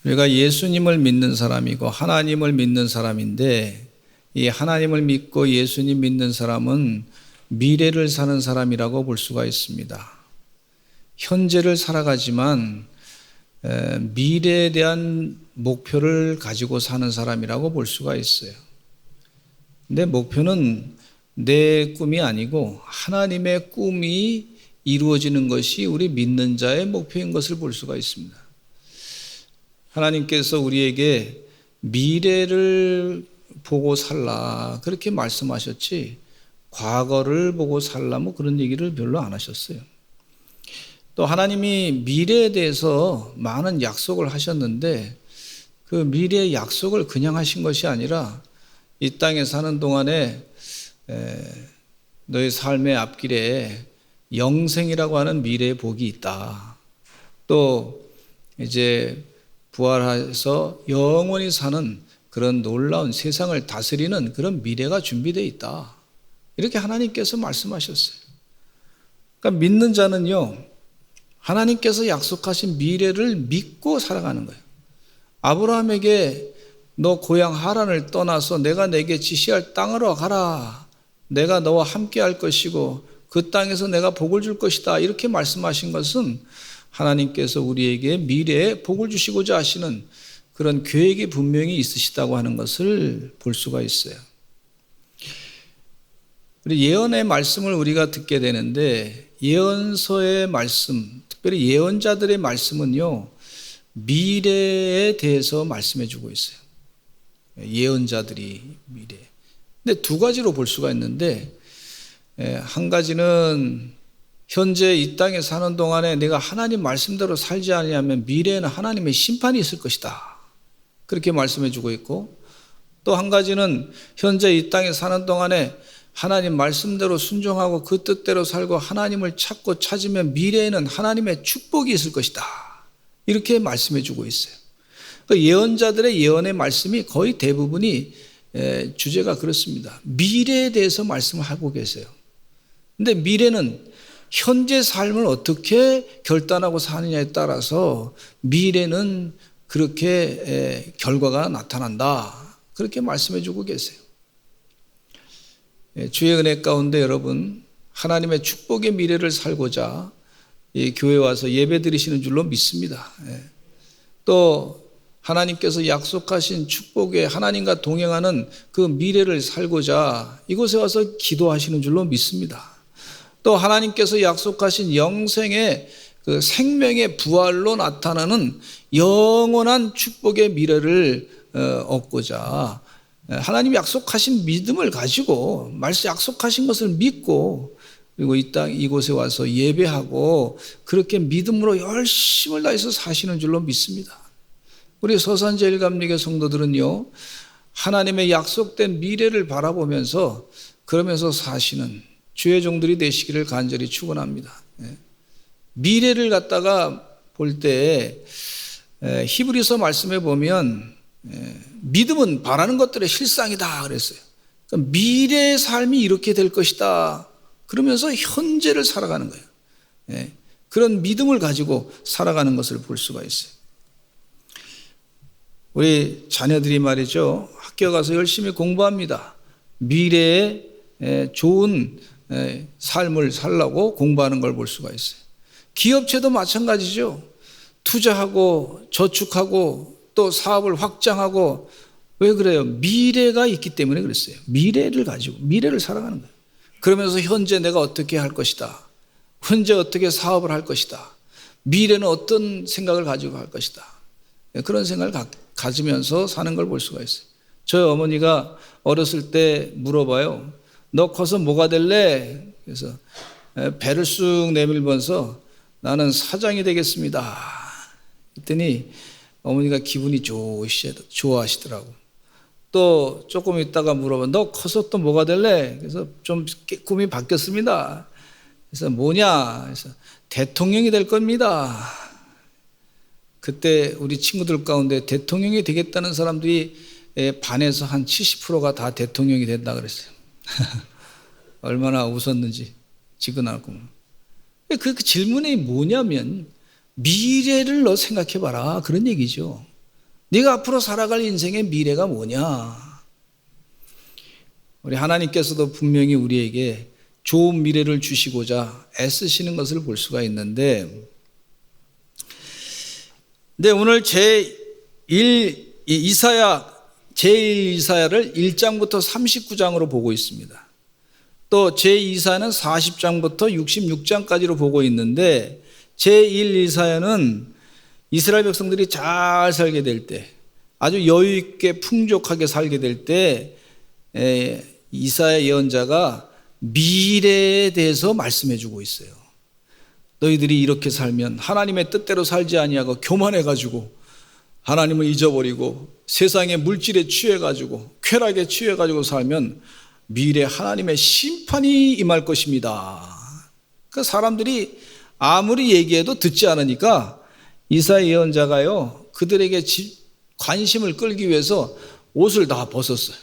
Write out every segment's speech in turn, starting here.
우리가 예수님을 믿는 사람이고 하나님을 믿는 사람인데, 이 하나님을 믿고 예수님 믿는 사람은 미래를 사는 사람이라고 볼 수가 있습니다. 현재를 살아가지만 미래에 대한 목표를 가지고 사는 사람이라고 볼 수가 있어요. 근데 목표는 내 꿈이 아니고 하나님의 꿈이 이루어지는 것이 우리 믿는 자의 목표인 것을 볼 수가 있습니다. 하나님께서 우리에게 미래를 보고 살라 그렇게 말씀하셨지, 과거를 보고 살라 뭐 그런 얘기를 별로 안 하셨어요. 또 하나님이 미래에 대해서 많은 약속을 하셨는데, 그 미래의 약속을 그냥 하신 것이 아니라 이 땅에 사는 동안에 너의 삶의 앞길에 영생이라고 하는 미래의 복이 있다. 또 이제 부활해서 영원히 사는 그런 놀라운 세상을 다스리는 그런 미래가 준비되어 있다. 이렇게 하나님께서 말씀하셨어요. 그러니까 믿는 자는요, 하나님께서 약속하신 미래를 믿고 살아가는 거예요. 아브라함에게 너 고향 하란을 떠나서 내가 내게 지시할 땅으로 가라. 내가 너와 함께 할 것이고 그 땅에서 내가 복을 줄 것이다. 이렇게 말씀하신 것은 하나님께서 우리에게 미래에 복을 주시고자 하시는 그런 계획이 분명히 있으시다고 하는 것을 볼 수가 있어요. 우리 예언의 말씀을 우리가 듣게 되는데, 예언서의 말씀, 특별히 예언자들의 말씀은요, 미래에 대해서 말씀해 주고 있어요. 예언자들이 미래. 근데 두 가지로 볼 수가 있는데, 한 가지는 현재 이 땅에 사는 동안에 내가 하나님 말씀대로 살지 않으면 미래에는 하나님의 심판이 있을 것이다. 그렇게 말씀해 주고 있고, 또 한 가지는 현재 이 땅에 사는 동안에 하나님 말씀대로 순종하고 그 뜻대로 살고 하나님을 찾고 찾으면 미래에는 하나님의 축복이 있을 것이다. 이렇게 말씀해 주고 있어요. 예언자들의 예언의 말씀이 거의 대부분이 주제가 그렇습니다. 미래에 대해서 말씀을 하고 계세요. 근데 미래는 현재 삶을 어떻게 결단하고 사느냐에 따라서 미래는 그렇게 결과가 나타난다. 그렇게 말씀해 주고 계세요. 주의 은혜 가운데 여러분, 하나님의 축복의 미래를 살고자 이 교회에 와서 예배 드리시는 줄로 믿습니다. 또 하나님께서 약속하신 축복의 하나님과 동행하는 그 미래를 살고자 이곳에 와서 기도하시는 줄로 믿습니다. 또 하나님께서 약속하신 영생의 그 생명의 부활로 나타나는 영원한 축복의 미래를 얻고자 하나님 약속하신 믿음을 가지고 말씀 약속하신 것을 믿고, 그리고 이 땅 이곳에 와서 예배하고 그렇게 믿음으로 열심을 다해서 사시는 줄로 믿습니다. 우리 서산제일감리교 성도들은요, 하나님의 약속된 미래를 바라보면서 그러면서 사시는 주의 종들이 되시기를 간절히 축원합니다. 미래를 갖다가 볼 때 히브리서 말씀에 보면 믿음은 바라는 것들의 실상이다 그랬어요. 그러니까 미래의 삶이 이렇게 될 것이다 그러면서 현재를 살아가는 거예요. 그런 믿음을 가지고 살아가는 것을 볼 수가 있어요. 우리 자녀들이 말이죠, 학교 가서 열심히 공부합니다. 미래에 좋은 삶을 살라고 공부하는 걸 볼 수가 있어요. 기업체도 마찬가지죠. 투자하고 저축하고 또 사업을 확장하고. 왜 그래요? 미래가 있기 때문에 그랬어요. 미래를 가지고 미래를 살아가는 거예요. 그러면서 현재 내가 어떻게 할 것이다, 현재 어떻게 사업을 할 것이다, 미래는 어떤 생각을 가지고 할 것이다, 그런 생각을 가지면서 사는 걸 볼 수가 있어요. 저희 어머니가 어렸을 때 물어봐요. 너 커서 뭐가 될래? 그래서 배를 쑥 내밀면서 나는 사장이 되겠습니다. 그랬더니 어머니가 기분이 좋아하시더라고. 또 조금 있다가 물어봐. 너 커서 또 뭐가 될래? 그래서 좀 꿈이 바뀌었습니다. 그래서 뭐냐? 그래서 대통령이 될 겁니다. 그때 우리 친구들 가운데 대통령이 되겠다는 사람들이 반에서 한 70%가 다 대통령이 된다 그랬어요. 얼마나 웃었는지 지근하구만. 그 질문이 뭐냐면 미래를 너 생각해봐라 그런 얘기죠. 네가 앞으로 살아갈 인생의 미래가 뭐냐? 우리 하나님께서도 분명히 우리에게 좋은 미래를 주시고자 애쓰시는 것을 볼 수가 있는데, 오늘 제1이사야를 1장부터 39장으로 보고 있습니다. 또 제2이사야는 40장부터 66장까지로 보고 있는데, 제1이사야는 이스라엘 백성들이 잘 살게 될 때, 아주 여유 있게 풍족하게 살게 될 때, 이사야 예언자가 미래에 대해서 말씀해 주고 있어요. 너희들이 이렇게 살면 하나님의 뜻대로 살지 아니하고 교만해가지고 하나님을 잊어버리고 세상의 물질에 취해가지고 쾌락에 취해가지고 살면 미래 하나님의 심판이 임할 것입니다. 그 사람들이 아무리 얘기해도 듣지 않으니까 이사야 예언자가요, 그들에게 관심을 끌기 위해서 옷을 다 벗었어요.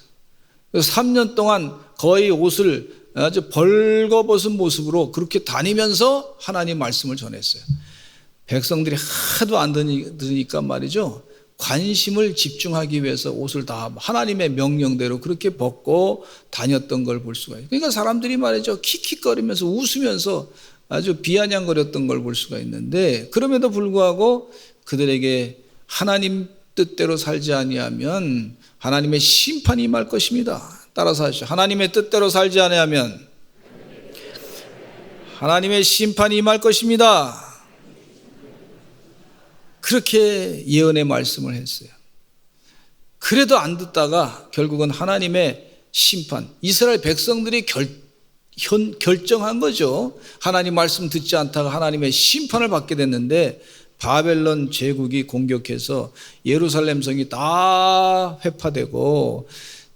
그래서 3년 동안 거의 옷을 아주 벌거벗은 모습으로 그렇게 다니면서 하나님 말씀을 전했어요. 백성들이 하도 안 들으니까 말이죠, 관심을 집중하기 위해서 옷을 다 하나님의 명령대로 그렇게 벗고 다녔던 걸 볼 수가 있어요. 그러니까 사람들이 말이죠, 킥킥거리면서 웃으면서 아주 비아냥거렸던 걸 볼 수가 있는데, 그럼에도 불구하고 그들에게 하나님 뜻대로 살지 아니하면 하나님의 심판이 임할 것입니다. 따라서 하시죠. 하나님의 뜻대로 살지 아니하면 하나님의 심판이 임할 것입니다. 그렇게 예언의 말씀을 했어요. 그래도 안 듣다가 결국은 하나님의 심판, 이스라엘 백성들이 결정한 거죠. 하나님 말씀 듣지 않다가 하나님의 심판을 받게 됐는데, 바벨론 제국이 공격해서 예루살렘 성이 다 회파되고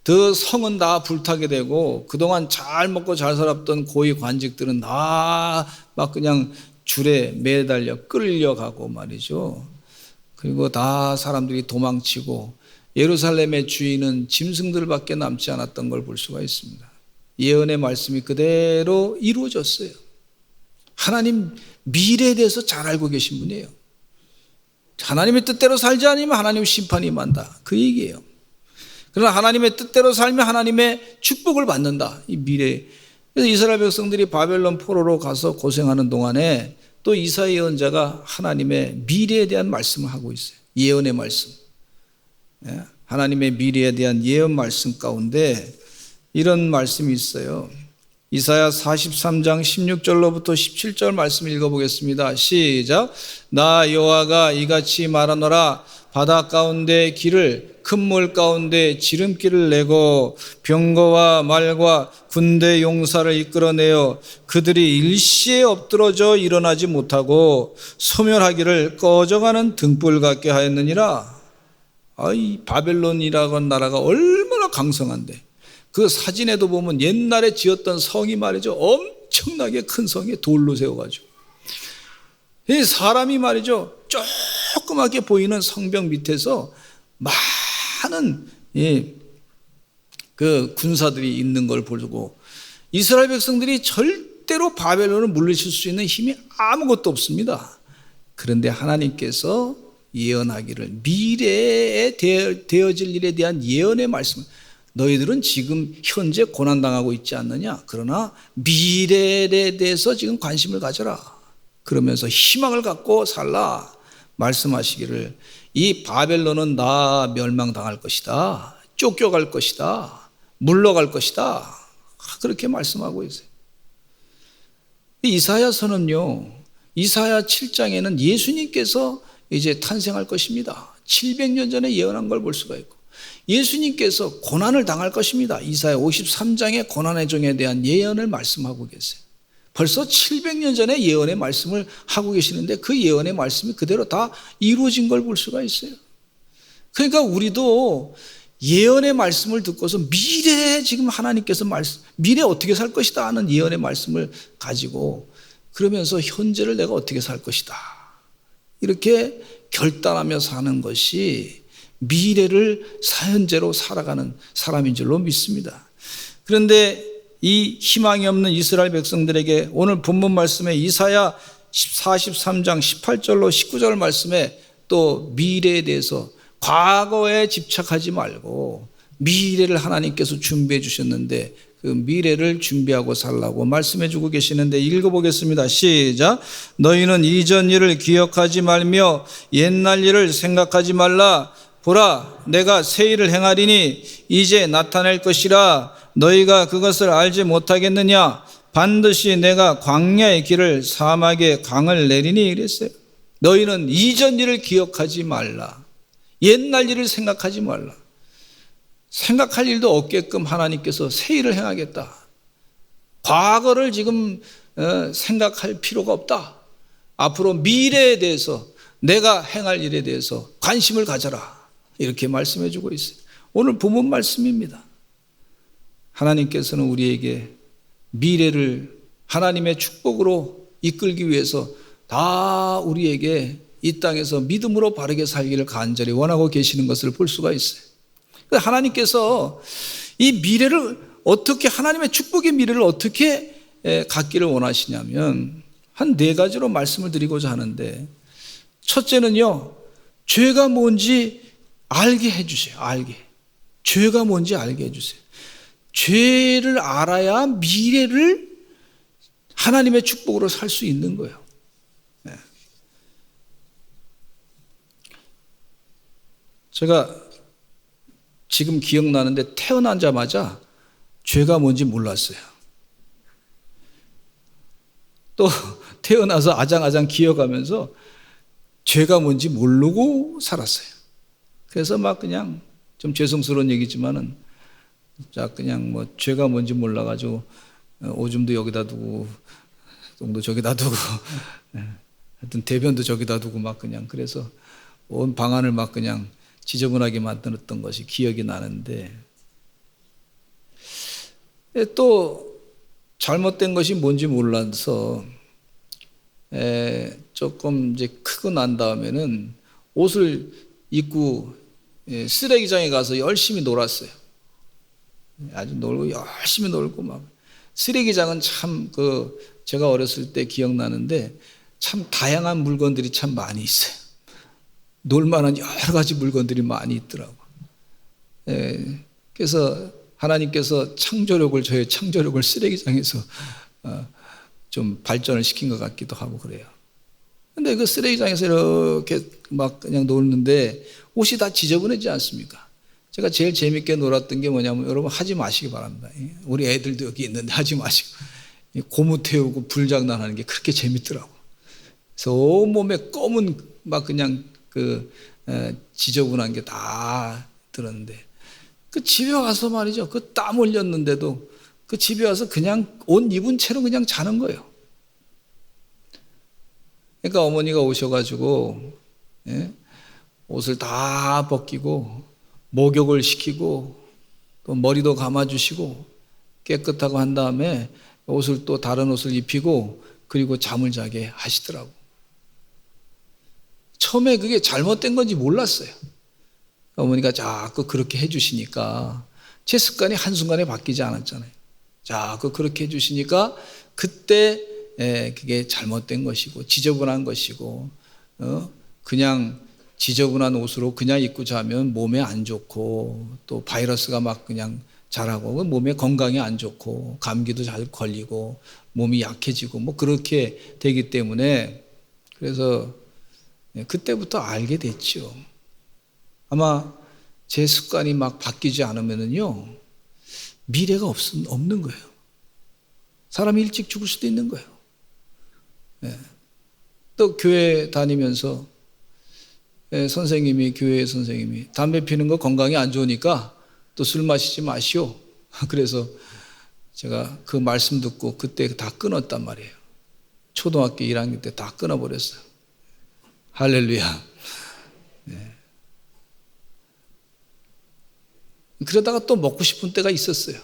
그 성은 다 불타게 되고, 그동안 잘 먹고 잘 살았던 고위 관직들은 다 막 그냥 줄에 매달려 끌려가고 말이죠. 그리고 다 사람들이 도망치고 예루살렘의 주인은 짐승들밖에 남지 않았던 걸 볼 수가 있습니다. 예언의 말씀이 그대로 이루어졌어요. 하나님 미래에 대해서 잘 알고 계신 분이에요. 하나님의 뜻대로 살지 않으면 하나님의 심판이 임한다, 그 얘기예요. 그러나 하나님의 뜻대로 살면 하나님의 축복을 받는다, 이 미래. 그래서 이스라엘 백성들이 바벨론 포로로 가서 고생하는 동안에 또 이사야 예언자가 하나님의 미래에 대한 말씀을 하고 있어요. 예언의 말씀, 하나님의 미래에 대한 예언 말씀 가운데 이런 말씀이 있어요. 이사야 43장 16절로부터 17절 말씀 읽어보겠습니다. 시작. 나 여호와가 이같이 말하노라. 바다 가운데 길을, 큰 물 가운데 지름길을 내고 병거와 말과 군대 용사를 이끌어내어 그들이 일시에 엎드러져 일어나지 못하고 소멸하기를 꺼져가는 등불 같게 하였느니라. 이 바벨론이라고 하는 나라가 얼마나 강성한데, 그 사진에도 보면 옛날에 지었던 성이 말이죠, 엄청나게 큰 성에 돌로 세워가지고, 이 사람이 말이죠, 조그맣게 보이는 성벽 밑에서 많은 그 군사들이 있는 걸 보고, 이스라엘 백성들이 절대로 바벨론을 물리칠 수 있는 힘이 아무것도 없습니다. 그런데 하나님께서 예언하기를, 미래에 되어질 일에 대한 예언의 말씀, 너희들은 지금 현재 고난당하고 있지 않느냐? 그러나 미래에 대해서 지금 관심을 가져라. 그러면서 희망을 갖고 살라. 말씀하시기를, 이 바벨론은 다 멸망당할 것이다. 쫓겨갈 것이다. 물러갈 것이다. 그렇게 말씀하고 있어요. 이사야서는요, 이사야 7장에는 예수님께서 이제 탄생할 것입니다. 700년 전에 예언한 걸 볼 수가 있고, 예수님께서 고난을 당할 것입니다. 이사야 53장의 고난의 종에 대한 예언을 말씀하고 계세요. 벌써 700년 전에 예언의 말씀을 하고 계시는데 그 예언의 말씀이 그대로 다 이루어진 걸 볼 수가 있어요. 그러니까 우리도 예언의 말씀을 듣고서 미래에 지금 하나님께서 미래에 어떻게 살 것이다 하는 예언의 말씀을 가지고, 그러면서 현재를 내가 어떻게 살 것이다, 이렇게 결단하며 사는 것이 미래를 현재로 살아가는 사람인 줄로 믿습니다. 그런데 이 희망이 없는 이스라엘 백성들에게 오늘 본문 말씀에 이사야 43장 18절로 19절 말씀에 또 미래에 대해서 과거에 집착하지 말고 미래를 하나님께서 준비해 주셨는데 그 미래를 준비하고 살라고 말씀해 주고 계시는데 읽어보겠습니다. 시작. 너희는 이전 일을 기억하지 말며 옛날 일을 생각하지 말라. 보라, 내가 새 일을 행하리니 이제 나타낼 것이라. 너희가 그것을 알지 못하겠느냐? 반드시 내가 광야의 길을 사막에 강을 내리니 이랬어요. 너희는 이전 일을 기억하지 말라. 옛날 일을 생각하지 말라. 생각할 일도 없게끔 하나님께서 새 일을 행하겠다. 과거를 지금 생각할 필요가 없다. 앞으로 미래에 대해서 내가 행할 일에 대해서 관심을 가져라. 이렇게 말씀해 주고 있어요. 오늘 본문 말씀입니다. 하나님께서는 우리에게 미래를 하나님의 축복으로 이끌기 위해서 다 우리에게 이 땅에서 믿음으로 바르게 살기를 간절히 원하고 계시는 것을 볼 수가 있어요. 하나님께서 이 미래를 어떻게, 하나님의 축복의 미래를 어떻게 갖기를 원하시냐면 한 4가지로 말씀을 드리고자 하는데, 첫째는요, 죄가 뭔지 알게 해주세요. 알게. 죄가 뭔지 알게 해주세요. 죄를 알아야 미래를 하나님의 축복으로 살 수 있는 거예요. 제가 지금 기억나는데 태어나자마자 죄가 뭔지 몰랐어요. 또 태어나서 아장아장 기어가면서 죄가 뭔지 모르고 살았어요. 그래서 막 그냥 좀 죄송스러운 얘기지만은 자 그냥 뭐 죄가 뭔지 몰라가지고 오줌도 여기다 두고 똥도 저기다 두고 하여튼 대변도 저기다 두고 막 그냥 그래서 온 방안을 막 그냥 지저분하게 만들었던 것이 기억이 나는데, 또 잘못된 것이 뭔지 몰라서 조금 이제 크고 난 다음에는 옷을 입고 쓰레기장에 가서 열심히 놀았어요. 아주 놀고 열심히 놀고 막. 쓰레기장은 참 제가 어렸을 때 기억나는데 참 다양한 물건들이 참 많이 있어요. 놀만한 여러 가지 물건들이 많이 있더라고. 그래서 하나님께서 저의 창조력을 쓰레기장에서 좀 발전을 시킨 것 같기도 하고 그래요. 근데 그 쓰레기장에서 이렇게 막 그냥 놀는데 옷이 다 지저분하지 않습니까? 제가 제일 재밌게 놀았던 게 뭐냐면, 여러분 하지 마시기 바랍니다. 우리 애들도 여기 있는데 하지 마시고. 고무 태우고 불장난하는 게 그렇게 재밌더라고. 그래서 온몸에 검은 막 그냥 지저분한 게 다 들었는데, 그 집에 와서 말이죠. 그 땀 흘렸는데도 그 집에 와서 그냥 옷 입은 채로 그냥 자는 거예요. 그러니까 어머니가 오셔가지고 옷을 다 벗기고 목욕을 시키고 또 머리도 감아주시고 깨끗하고 한 다음에 옷을 또 다른 옷을 입히고 그리고 잠을 자게 하시더라고. 처음에 그게 잘못된 건지 몰랐어요. 어머니가 자꾸 그렇게 해주시니까 제 습관이 한순간에 바뀌지 않았잖아요. 자꾸 그렇게 해주시니까 그때 그게 잘못된 것이고 지저분한 것이고 그냥 지저분한 옷으로 그냥 입고 자면 몸에 안 좋고 또 바이러스가 막 그냥 자라고 몸에 건강에 안 좋고 감기도 잘 걸리고 몸이 약해지고 뭐 그렇게 되기 때문에, 그래서 그때부터 알게 됐죠. 아마 제 습관이 막 바뀌지 않으면요 미래가 없는 거예요. 사람이 일찍 죽을 수도 있는 거예요. 또 교회 다니면서 교회 선생님이 담배 피는 거 건강에 안 좋으니까 또 술 마시지 마시오. 그래서 제가 그 말씀 듣고 그때 다 끊었단 말이에요. 초등학교 1학년 때 다 끊어버렸어요. 할렐루야. 그러다가 또 먹고 싶은 때가 있었어요.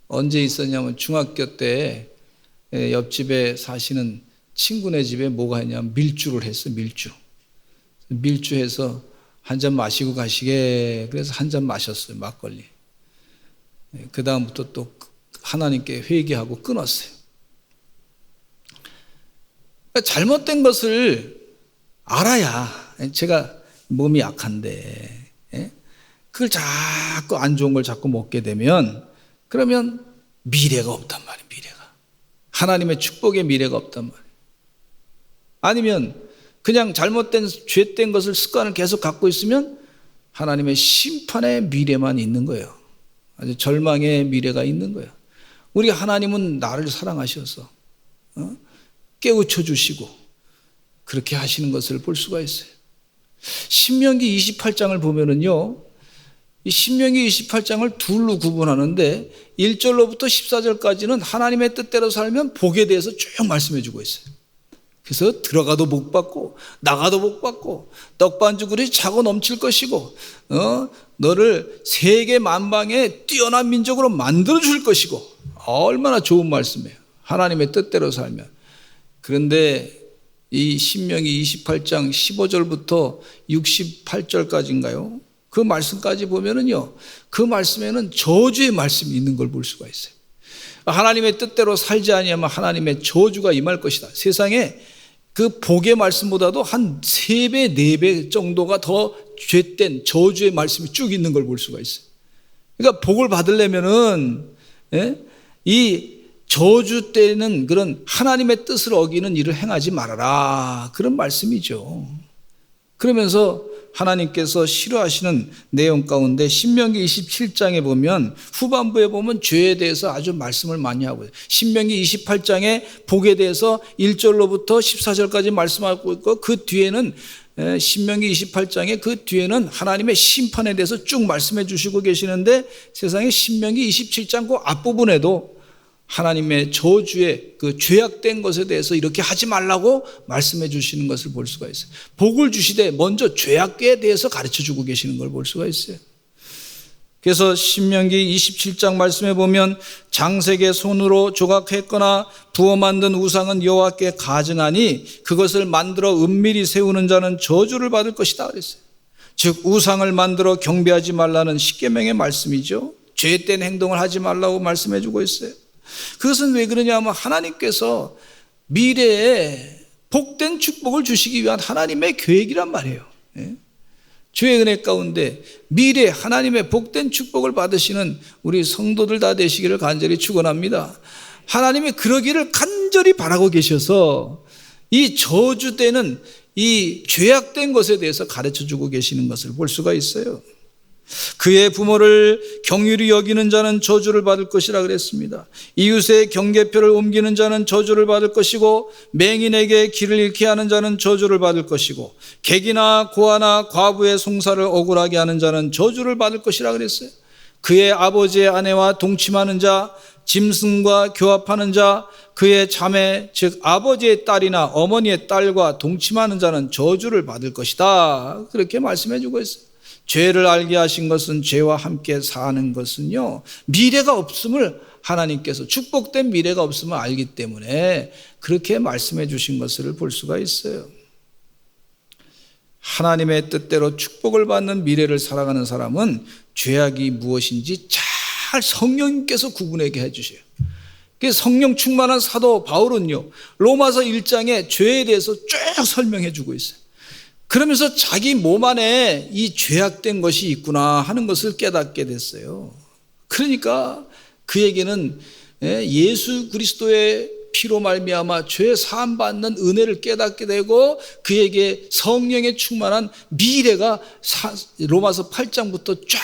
언제 있었냐면 중학교 때 옆집에 사시는 친구네 집에 뭐가 있냐면 밀주를 했어요. 밀주해서 한 잔 마시고 가시게, 그래서 한 잔 마셨어요. 막걸리. 그 다음부터 또 하나님께 회개하고 끊었어요. 잘못된 것을 알아야, 제가 몸이 약한데, 예? 그걸 자꾸 안 좋은 걸 자꾸 먹게 되면 그러면 미래가 없단 말이에요. 미래가. 하나님의 축복의 미래가 없단 말이에요. 아니면 그냥 잘못된 죄된 것을 습관을 계속 갖고 있으면 하나님의 심판의 미래만 있는 거예요. 아주 절망의 미래가 있는 거예요. 우리 하나님은 나를 사랑하셔서 깨우쳐 주시고 그렇게 하시는 것을 볼 수가 있어요. 신명기 28장을 보면은요, 이 신명기 28장을 둘로 구분하는데 1절로부터 14절까지는 하나님의 뜻대로 살면 복에 대해서 쭉 말씀해 주고 있어요. 그래서 들어가도 복 받고 나가도 복 받고 떡반죽으로 차고 넘칠 것이고 너를 세계 만방에 뛰어난 민족으로 만들어 줄 것이고, 얼마나 좋은 말씀이에요. 하나님의 뜻대로 살면. 그런데 이 신명기 28장 15절부터 68절까지인가요? 그 말씀까지 보면은요, 그 말씀에는 저주의 말씀이 있는 걸 볼 수가 있어요. 하나님의 뜻대로 살지 아니하면 하나님의 저주가 임할 것이다. 세상에 그 복의 말씀보다도 한 3배, 4배 정도가 더 죄된 저주의 말씀이 쭉 있는 걸 볼 수가 있어요. 그러니까 복을 받으려면은, 이 저주 때는 그런 하나님의 뜻을 어기는 일을 행하지 말아라, 그런 말씀이죠. 그러면서 하나님께서 싫어하시는 내용 가운데 신명기 27장에 보면 후반부에 보면 죄에 대해서 아주 말씀을 많이 하고 있어요. 신명기 28장에 복에 대해서 1절로부터 14절까지 말씀하고 있고, 그 뒤에는 신명기 28장에 그 뒤에는 하나님의 심판에 대해서 쭉 말씀해 주시고 계시는데, 세상에 신명기 27장 그 앞부분에도 하나님의 저주의 그 죄악된 것에 대해서 이렇게 하지 말라고 말씀해 주시는 것을 볼 수가 있어요. 복을 주시되 먼저 죄악에 대해서 가르쳐 주고 계시는 걸 볼 수가 있어요. 그래서 신명기 27장 말씀에 보면 장색의 손으로 조각했거나 부어 만든 우상은 여호와께 가증하니 그것을 만들어 은밀히 세우는 자는 저주를 받을 것이다 그랬어요. 즉 우상을 만들어 경배하지 말라는 십계명의 말씀이죠. 죄된 행동을 하지 말라고 말씀해 주고 있어요. 그것은 왜 그러냐 하면 하나님께서 미래에 복된 축복을 주시기 위한 하나님의 계획이란 말이에요. 주의 은혜 가운데 미래에 하나님의 복된 축복을 받으시는 우리 성도들 다 되시기를 간절히 축원합니다. 하나님이 그러기를 간절히 바라고 계셔서 이 저주 때는 이 죄악된 것에 대해서 가르쳐 주고 계시는 것을 볼 수가 있어요. 그의 부모를 경휼히 여기는 자는 저주를 받을 것이라 그랬습니다. 이웃의 경계표를 옮기는 자는 저주를 받을 것이고, 맹인에게 길을 잃게 하는 자는 저주를 받을 것이고, 객이나 고아나 과부의 송사를 억울하게 하는 자는 저주를 받을 것이라 그랬어요. 그의 아버지의 아내와 동침하는 자, 짐승과 교합하는 자, 그의 자매 즉 아버지의 딸이나 어머니의 딸과 동침하는 자는 저주를 받을 것이다, 그렇게 말씀해 주고 있어요. 죄를 알게 하신 것은 죄와 함께 사는 것은요, 미래가 없음을 하나님께서, 축복된 미래가 없음을 알기 때문에 그렇게 말씀해 주신 것을 볼 수가 있어요. 하나님의 뜻대로 축복을 받는 미래를 살아가는 사람은 죄악이 무엇인지 잘 성령님께서 구분하게 해주셔요. 성령 충만한 사도 바울은요, 로마서 1장에 죄에 대해서 쭉 설명해 주고 있어요. 그러면서 자기 몸 안에 이 죄악된 것이 있구나 하는 것을 깨닫게 됐어요. 그러니까 그에게는 예수 그리스도의 피로 말미암아 죄 사함 받는 은혜를 깨닫게 되고, 그에게 성령의 충만한 미래가 로마서 8장부터 쫙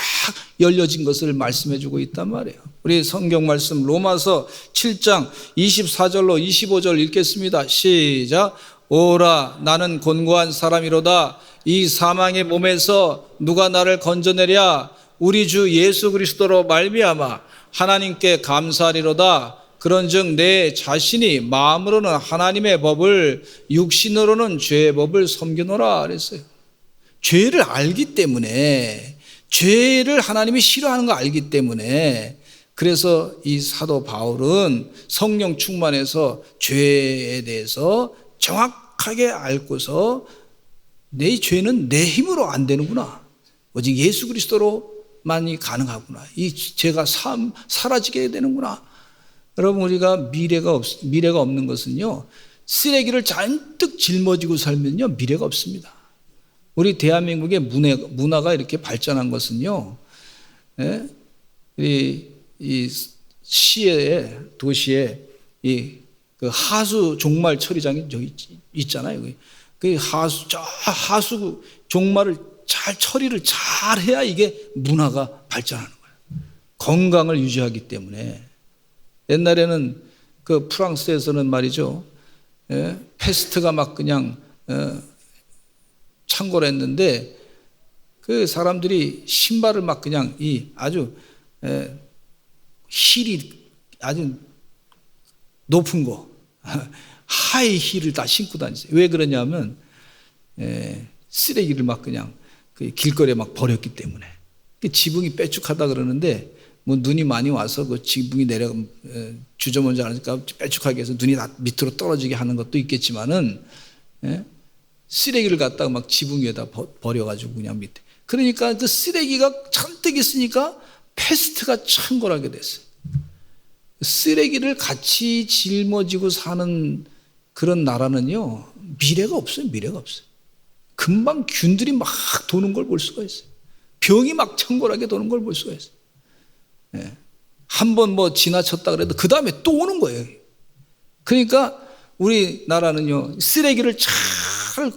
열려진 것을 말씀해 주고 있단 말이에요. 우리 성경 말씀 로마서 7장 24절로 25절 읽겠습니다. 시작. 오라 나는 곤고한 사람이로다. 이 사망의 몸에서 누가 나를 건져내랴. 우리 주 예수 그리스도로 말미암아 하나님께 감사하리로다. 그런즉 내 자신이 마음으로는 하나님의 법을, 육신으로는 죄의 법을 섬기노라 그랬어요. 죄를 알기 때문에, 죄를 하나님이 싫어하는 거 알기 때문에, 그래서 이 사도 바울은 성령 충만해서 죄에 대해서 정확하게 알고서 내 죄는 내 힘으로 안 되는구나, 오직 예수 그리스도로만이 가능하구나, 이 죄가 사라지게 되는구나. 여러분, 우리가 미래가 없는 것은요, 쓰레기를 잔뜩 짊어지고 살면요 미래가 없습니다. 우리 대한민국의 문화가 이렇게 발전한 것은요, 예? 이 시에, 도시에 그 하수 종말 처리장이 저기 있잖아요. 그 하수 종말을 처리를 잘 해야 이게 문화가 발전하는 거예요. 건강을 유지하기 때문에. 옛날에는 그 프랑스에서는 말이죠, 패스트가 막 그냥 창궐했는데 그 사람들이 신발을 막 그냥 아주 힐이 아주 높은 거, 하이 힐을 다 신고 다니세요. 왜 그러냐면 쓰레기를 막 그냥 그 길거리에 막 버렸기 때문에. 지붕이 빼쭉하다 그러는데 뭐 눈이 많이 와서 그 지붕이 주저앉지 않으니까 빼쭉하게 해서 눈이 다 밑으로 떨어지게 하는 것도 있겠지만은, 쓰레기를 갖다가 막 지붕 위에다 버려가지고 그냥 밑에. 그러니까 그 쓰레기가 잔뜩 있으니까 패스트가 창궐하게 됐어요. 쓰레기를 같이 짊어지고 사는 그런 나라는요, 미래가 없어요. 미래가 없어요. 금방 균들이 막 도는 걸 볼 수가 있어요. 병이 막 창궐하게 도는 걸 볼 수가 있어요. 한 번 뭐 지나쳤다 그래도 그 다음에 또 오는 거예요. 그러니까 우리나라는요, 쓰레기를 잘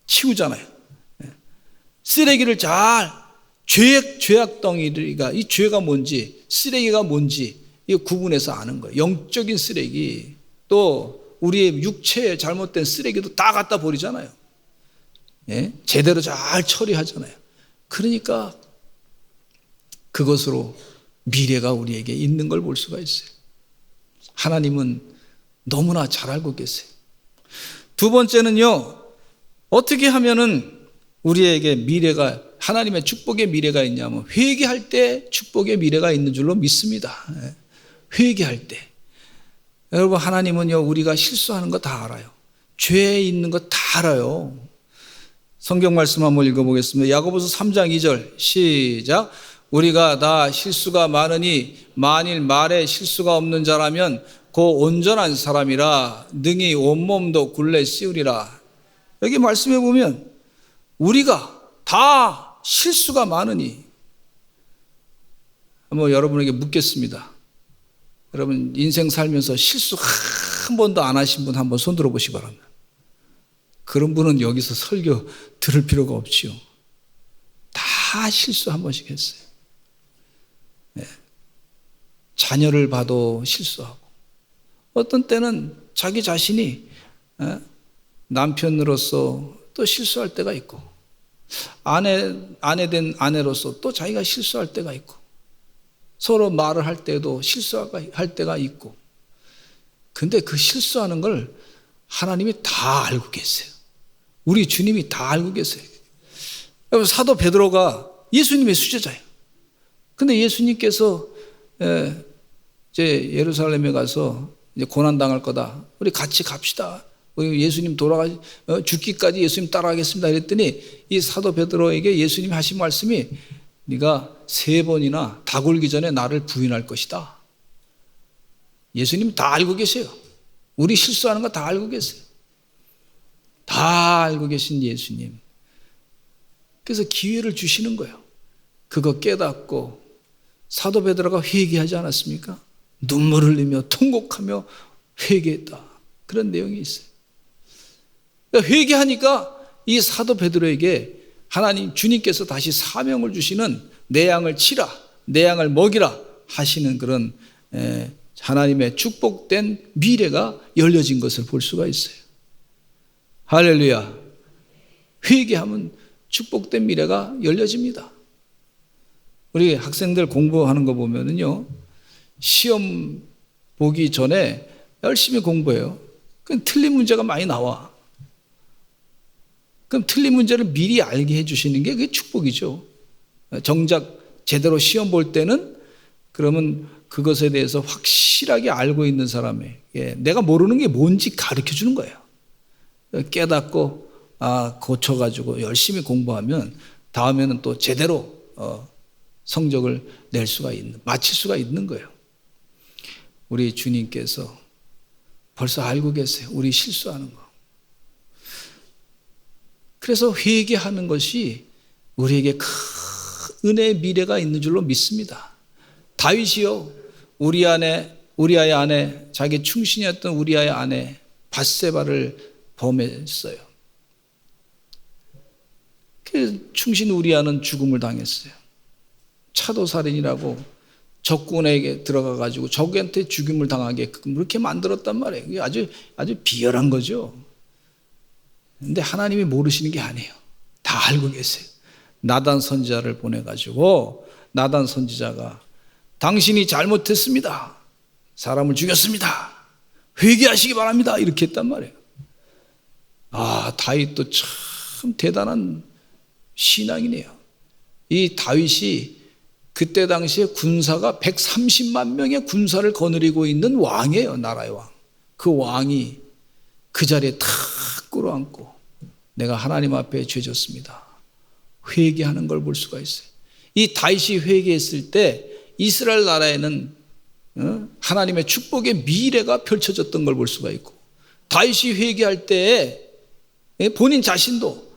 치우잖아요. 쓰레기를 잘, 죄악 덩이가, 이 죄가 뭔지, 쓰레기가 뭔지, 이 구분해서 아는 거예요. 영적인 쓰레기, 또 우리의 육체에 잘못된 쓰레기도 다 갖다 버리잖아요. 제대로 잘 처리하잖아요. 그러니까 그것으로 미래가 우리에게 있는 걸 볼 수가 있어요. 하나님은 너무나 잘 알고 계세요. 두 번째는요, 어떻게 하면은 우리에게 미래가, 하나님의 축복의 미래가 있냐면 회개할 때 축복의 미래가 있는 줄로 믿습니다. 회개할 때. 여러분, 하나님은요, 우리가 실수하는 거 다 알아요. 죄에 있는 거 다 알아요. 성경 말씀 한번 읽어보겠습니다. 야고보서 3장 2절 시작. 우리가 다 실수가 많으니 만일 말에 실수가 없는 자라면 곧 온전한 사람이라 능히 온몸도 굴레 씌우리라. 여기 말씀해 보면 우리가 다 실수가 많으니, 한번 여러분에게 묻겠습니다. 여러분 인생 살면서 실수 한 번도 안 하신 분 한번 손 들어보시기 바랍니다. 그런 분은 여기서 설교 들을 필요가 없지요. 다 실수 한 번씩 했어요. 자녀를 봐도 실수하고, 어떤 때는 자기 자신이 남편으로서 또 실수할 때가 있고, 아내 된 아내로서 또 자기가 실수할 때가 있고, 서로 말을 할 때도 실수할 때가 있고. 근데 그 실수하는 걸 하나님이 다 알고 계세요. 우리 주님이 다 알고 계세요. 여러분, 사도 베드로가 예수님의 수제자예요. 근데 예수님께서 이제 예루살렘에 가서 이제 고난 당할 거다. 우리 같이 갑시다. 우리 예수님 죽기까지 예수님 따라가겠습니다. 이랬더니 이 사도 베드로에게 예수님이 하신 말씀이, 네가 3번이나 다 굴기 전에 나를 부인할 것이다. 예수님 다 알고 계세요. 우리 실수하는 거 다 알고 계세요. 다 알고 계신 예수님. 그래서 기회를 주시는 거예요. 그거 깨닫고 사도 베드로가 회개하지 않았습니까? 눈물을 흘리며 통곡하며 회개했다. 그런 내용이 있어요. 그러니까 회개하니까 이 사도 베드로에게 하나님 주님께서 다시 사명을 주시는, 내 양을 치라, 내 양을 먹이라 하시는 그런 하나님의 축복된 미래가 열려진 것을 볼 수가 있어요. 할렐루야. 회개하면 축복된 미래가 열려집니다. 우리 학생들 공부하는 거 보면은요, 시험 보기 전에 열심히 공부해요. 그럼 틀린 문제가 많이 나와. 그럼 틀린 문제를 미리 알게 해주시는 게 그게 축복이죠. 정작 제대로 시험 볼 때는 그러면 그것에 대해서 확실하게 알고 있는 사람에게 내가 모르는 게 뭔지 가르쳐 주는 거예요. 깨닫고 고쳐가지고 열심히 공부하면 다음에는 또 제대로 성적을 낼 수가 마칠 수가 있는 거예요. 우리 주님께서 벌써 알고 계세요. 우리 실수하는 거. 그래서 회개하는 것이 우리에게 큰 은혜의 미래가 있는 줄로 믿습니다. 다윗이요, 우리아의 아내, 자기 충신이었던 우리아의 아내 밧세바를 범했어요. 그 충신 우리아는 죽음을 당했어요. 차도살인이라고 적군에게 들어가가지고 적한테 죽임을 당하게끔 그렇게 만들었단 말이에요. 이게 아주 비열한 거죠. 근데 하나님이 모르시는 게 아니에요. 다 알고 계세요. 나단 선지자를 보내가지고 나단 선지자가 당신이 잘못했습니다. 사람을 죽였습니다. 회개하시기 바랍니다. 이렇게 했단 말이에요. 다윗도 참 대단한 신앙이네요. 이 다윗이 그때 당시에 군사가 130만 명의 군사를 거느리고 있는 왕이에요. 나라의 왕. 그 왕이 그 자리에 탁 끌어안고 내가 하나님 앞에 죄졌습니다. 회개하는 걸 볼 수가 있어요. 이 다윗이 회개했을 때 이스라엘 나라에는 하나님의 축복의 미래가 펼쳐졌던 걸 볼 수가 있고, 다윗이 회개할 때에 본인 자신도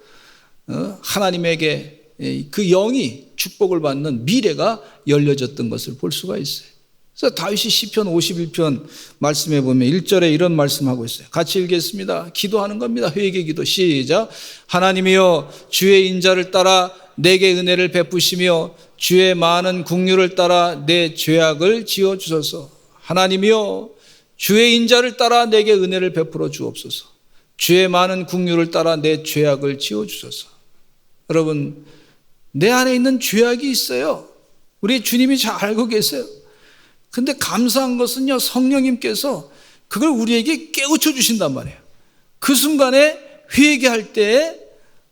하나님에게 그 영이 축복을 받는 미래가 열려졌던 것을 볼 수가 있어요. 그래서 다윗이 시편 51편 말씀해 보면 1절에 이런 말씀하고 있어요. 같이 읽겠습니다. 기도하는 겁니다. 회개 기도 시작. 하나님이여 주의 인자를 따라 내게 은혜를 베푸시며 주의 많은 긍휼을 따라 내 죄악을 지어 주소서. 하나님이여 주의 인자를 따라 내게 은혜를 베풀어 주옵소서. 주의 많은 긍휼을 따라 내 죄악을 지어 주소서. 여러분, 내 안에 있는 죄악이 있어요. 우리 주님이 잘 알고 계세요. 근데 감사한 것은요, 성령님께서 그걸 우리에게 깨우쳐 주신단 말이에요. 그 순간에 회개할 때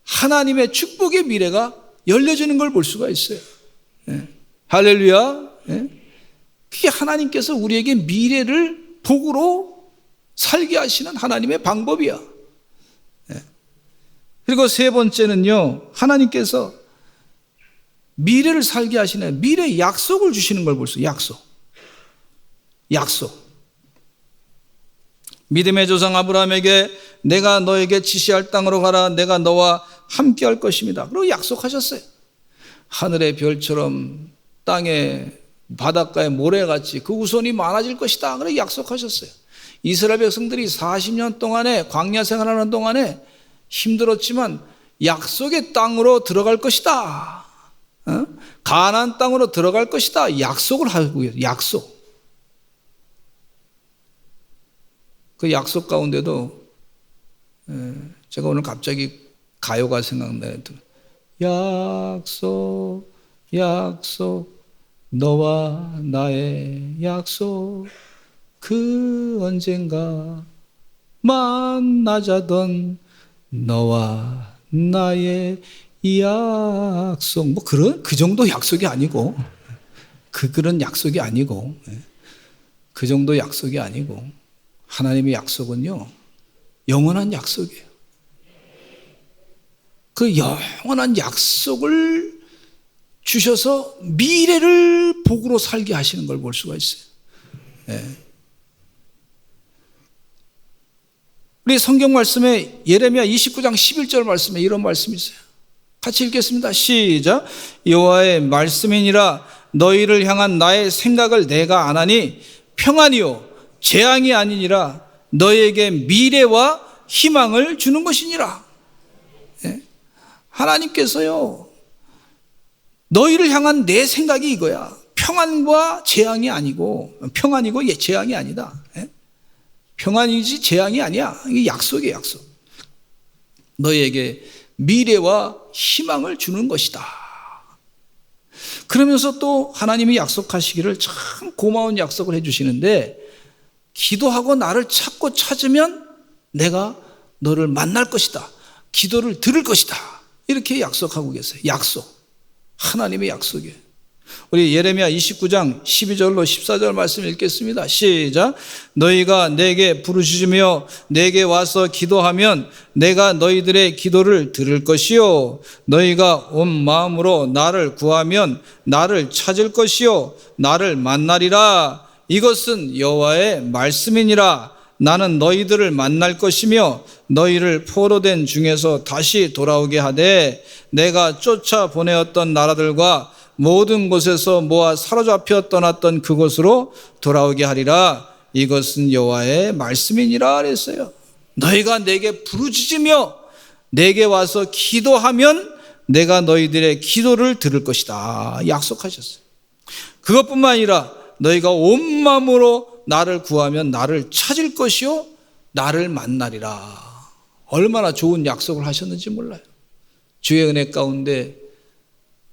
하나님의 축복의 미래가 열려지는 걸 볼 수가 있어요. 할렐루야. 그게 하나님께서 우리에게 미래를 복으로 살게 하시는 하나님의 방법이야. 그리고 세 번째는요, 하나님께서 미래를 살게 하시는 미래 약속을 주시는 걸 볼 수 있어요. 약속. 믿음의 조상 아브라함에게 내가 너에게 지시할 땅으로 가라. 내가 너와 함께 할 것입니다. 그리고 약속하셨어요. 하늘의 별처럼 땅의 바닷가의 모래같이 그 우선이 많아질 것이다. 그렇게 약속하셨어요. 이스라엘 백성들이 40년 동안에 광야 생활하는 동안에 힘들었지만 약속의 땅으로 들어갈 것이다. 가나안 땅으로 들어갈 것이다. 약속을 하고 있어요. 약속. 그 약속 가운데도 제가 오늘 갑자기 가요가 생각나요. 약속, 약속, 너와 나의 약속, 그 언젠가 만나자던 너와 나의 약속. 뭐 그 정도 약속이 아니고, 그런 약속이 아니고, 그 정도 약속이 아니고, 하나님의 약속은요, 영원한 약속이에요. 그 영원한 약속을 주셔서 미래를 복으로 살게 하시는 걸 볼 수가 있어요. 우리 성경 말씀에 예레미야 29장 11절 말씀에 이런 말씀이 있어요. 같이 읽겠습니다. 시작. 여호와의 말씀이니라 너희를 향한 나의 생각을 내가 아나니 평안이요 재앙이 아니니라 너희에게 미래와 희망을 주는 것이니라. 하나님께서요, 너희를 향한 내 생각이 이거야. 평안과 재앙이 아니고, 평안이고 재앙이 아니다. 평안이지 재앙이 아니야. 이게 약속이에요, 약속. 너희에게 미래와 희망을 주는 것이다. 그러면서 또 하나님이 약속하시기를 참 고마운 약속을 해주시는데, 기도하고 나를 찾고 찾으면 내가 너를 만날 것이다. 기도를 들을 것이다. 이렇게 약속하고 계세요. 약속. 하나님의 약속이에요. 우리 예레미야 29장 12절로 14절 말씀 읽겠습니다. 시작. 너희가 내게 부르짖으며 내게 와서 기도하면 내가 너희들의 기도를 들을 것이요 너희가 온 마음으로 나를 구하면 나를 찾을 것이요 나를 만나리라. 이것은 여호와의 말씀이니라. 나는 너희들을 만날 것이며 너희를 포로된 중에서 다시 돌아오게 하되 내가 쫓아 보내었던 나라들과 모든 곳에서 모아 사로잡혀 떠났던 그곳으로 돌아오게 하리라. 이것은 여호와의 말씀이니라 그랬어요. 너희가 내게 부르짖으며 내게 와서 기도하면 내가 너희들의 기도를 들을 것이다 약속하셨어요. 그것뿐만 아니라 너희가 온 마음으로 나를 구하면 나를 찾을 것이요 나를 만나리라. 얼마나 좋은 약속을 하셨는지 몰라요. 주의 은혜 가운데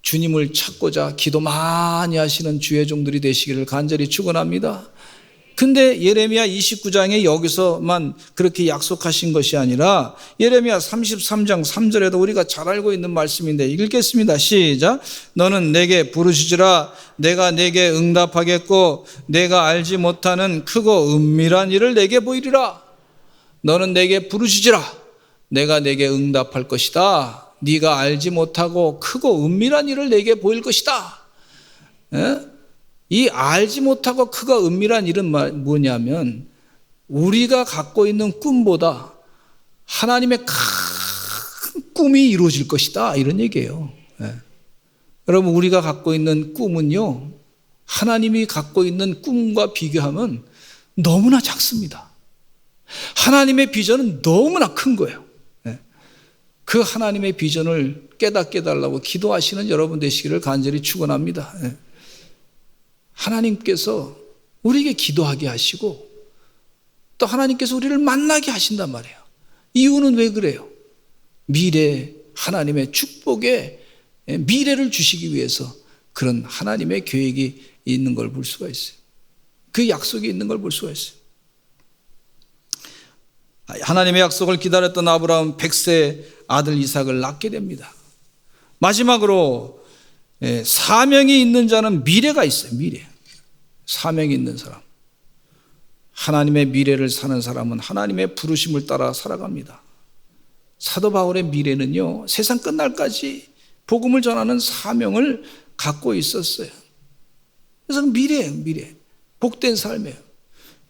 주님을 찾고자 기도 많이 하시는 주의 종들이 되시기를 간절히 축원합니다. 근데 예레미야 29장에 여기서만 그렇게 약속하신 것이 아니라 예레미야 33장 3절에도 우리가 잘 알고 있는 말씀인데 읽겠습니다. 시작. 너는 내게 부르짖으라. 내가 내게 응답하겠고 내가 알지 못하는 크고 은밀한 일을 내게 보이리라. 너는 내게 부르짖으라. 내가 내게 응답할 것이다. 네가 알지 못하고 크고 은밀한 일을 내게 보일 것이다. 이 알지 못하고 크고 은밀한 일은 뭐냐면 우리가 갖고 있는 꿈보다 하나님의 큰 꿈이 이루어질 것이다 이런 얘기예요. 여러분 우리가 갖고 있는 꿈은요 하나님이 갖고 있는 꿈과 비교하면 너무나 작습니다. 하나님의 비전은 너무나 큰 거예요. 그 하나님의 비전을 깨닫게 해달라고 기도하시는 여러분 되시기를 간절히 축원합니다. 하나님께서 우리에게 기도하게 하시고 또 하나님께서 우리를 만나게 하신단 말이에요. 이유는 왜 그래요? 미래 하나님의 축복에 미래를 주시기 위해서 그런 하나님의 계획이 있는 걸 볼 수가 있어요. 그 약속이 있는 걸 볼 수가 있어요. 하나님의 약속을 기다렸던 아브라함 100세 아들 이삭을 낳게 됩니다. 마지막으로 사명이 있는 자는 미래가 있어요. 미래. 사명이 있는 사람. 하나님의 미래를 사는 사람은 하나님의 부르심을 따라 살아갑니다. 사도 바울의 미래는요 세상 끝날까지 복음을 전하는 사명을 갖고 있었어요. 그래서 미래예요. 미래. 복된 삶이에요.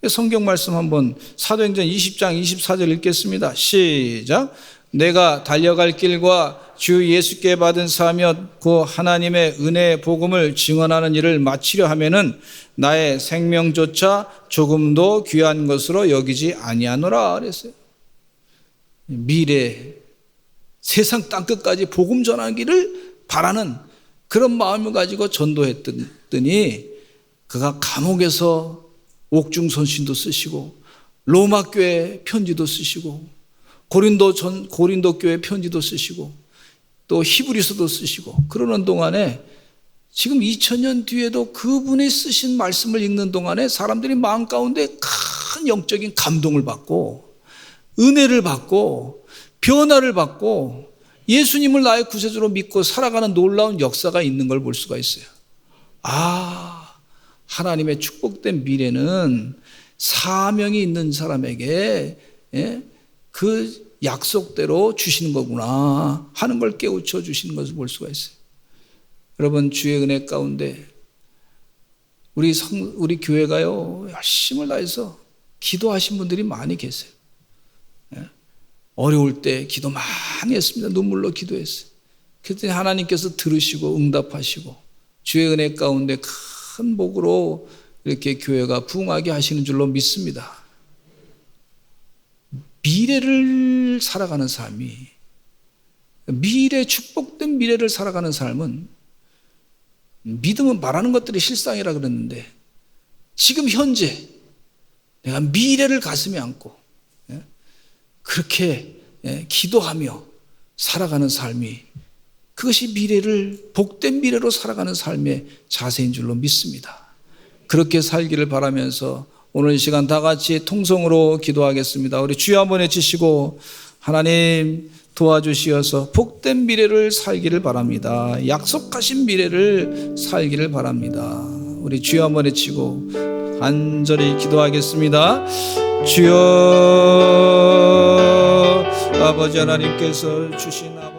성경 말씀 한번 사도행전 20장 24절 읽겠습니다. 시작. 내가 달려갈 길과 주 예수께 받은 사명 그 하나님의 은혜의 복음을 증언하는 일을 마치려 하면은 나의 생명조차 조금도 귀한 것으로 여기지 아니하노라 그랬어요. 미래 세상 땅끝까지 복음 전하기를 바라는 그런 마음을 가지고 전도했더니 그가 감옥에서 옥중선신도 쓰시고 로마 교회 편지도 쓰시고 고린도 교회 편지도 쓰시고 또 히브리서도 쓰시고 그러는 동안에 지금 2000년 뒤에도 그분이 쓰신 말씀을 읽는 동안에 사람들이 마음 가운데 큰 영적인 감동을 받고 은혜를 받고 변화를 받고 예수님을 나의 구세주로 믿고 살아가는 놀라운 역사가 있는 걸 볼 수가 있어요. 하나님의 축복된 미래는 사명이 있는 사람에게 그 약속대로 주시는 거구나 하는 걸 깨우쳐 주시는 것을 볼 수가 있어요. 여러분 주의 은혜 가운데 우리 교회가요 열심을 다해서 기도하신 분들이 많이 계세요. 어려울 때 기도 많이 했습니다. 눈물로 기도했어요. 그랬더니 하나님께서 들으시고 응답하시고 주의 은혜 가운데 큰 복으로 이렇게 교회가 부흥하게 하시는 줄로 믿습니다. 미래를 살아가는 삶이 축복된 미래를 살아가는 삶은 믿음은 말하는 것들이 실상이라 그랬는데 지금 현재 내가 미래를 가슴에 안고 그렇게 기도하며 살아가는 삶이 그것이 미래를 복된 미래로 살아가는 삶의 자세인 줄로 믿습니다. 그렇게 살기를 바라면서 오늘 이 시간 다 같이 통성으로 기도하겠습니다. 우리 주여 한번 외치시고 하나님 도와주시어서 복된 미래를 살기를 바랍니다. 약속하신 미래를 살기를 바랍니다. 우리 주여 한번 외치고 간절히 기도하겠습니다. 주여 아버지 하나님께서 주신 아버지